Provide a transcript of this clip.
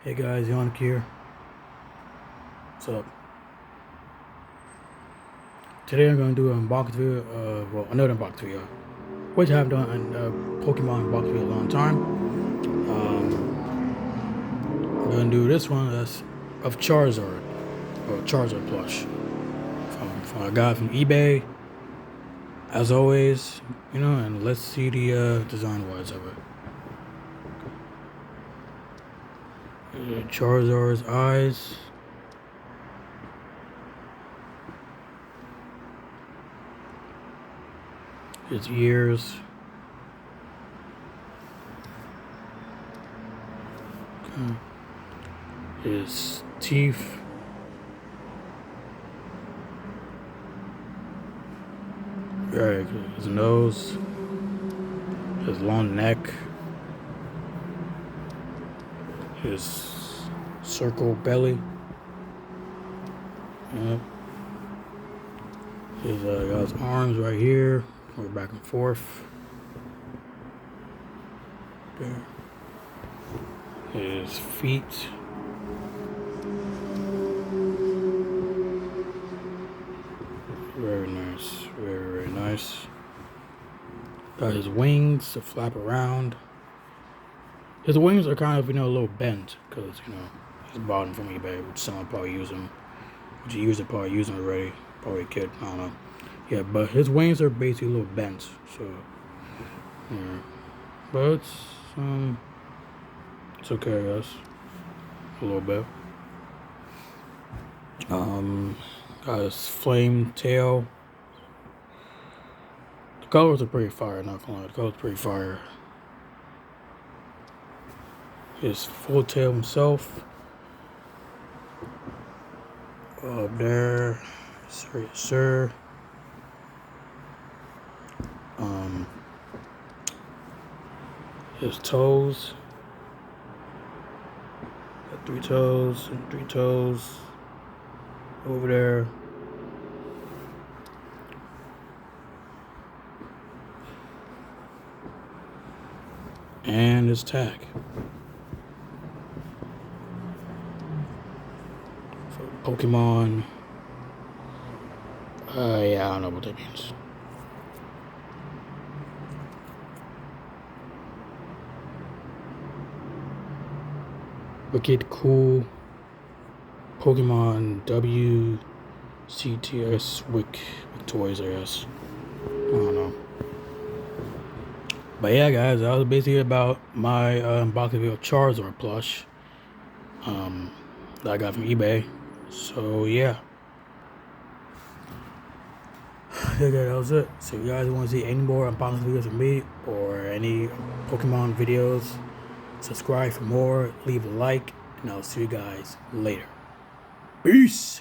Hey guys, Yannick here. What's up? Today I'm going to do an unboxing video, another unboxing video, which I haven't done a Pokemon unboxing video in a long time. I'm going to do this one that's of Charizard, or Charizard plush, from I got from eBay, as always, and let's see the design-wise of it. Charizard's eyes. His ears. Okay. His teeth. Right, his nose. His long neck. His circle belly. Yep. Got his arms right here. Go back and forth. There. His feet. Very nice. Very, very nice. Got his wings to flap around. His wings are kind of, a little bent because, he's bought them from eBay, which someone probably use them. Which you used to probably use them already. Probably a kid, I don't know. Yeah, but his wings are basically a little bent, so yeah. But it's okay, I guess. A little bit. Got his flame tail. The colors are pretty fire, not gonna lie. The colors are pretty fire. His full tail himself. Up there. Sir. His toes. Got 3 toes and 3 toes. Over there. And his tag. For Pokemon. Yeah, I don't know what that means. Wicked Cool Pokemon WCTS Wick Toys, I guess. I don't know. But yeah, guys, that was basically about my unboxing video of Charizard plush that I got from eBay. So yeah. Yeah, that was it. So if you guys want to see any more unboxing videos from me or any Pokemon videos, subscribe for more, leave a like, and I'll see you guys later. Peace!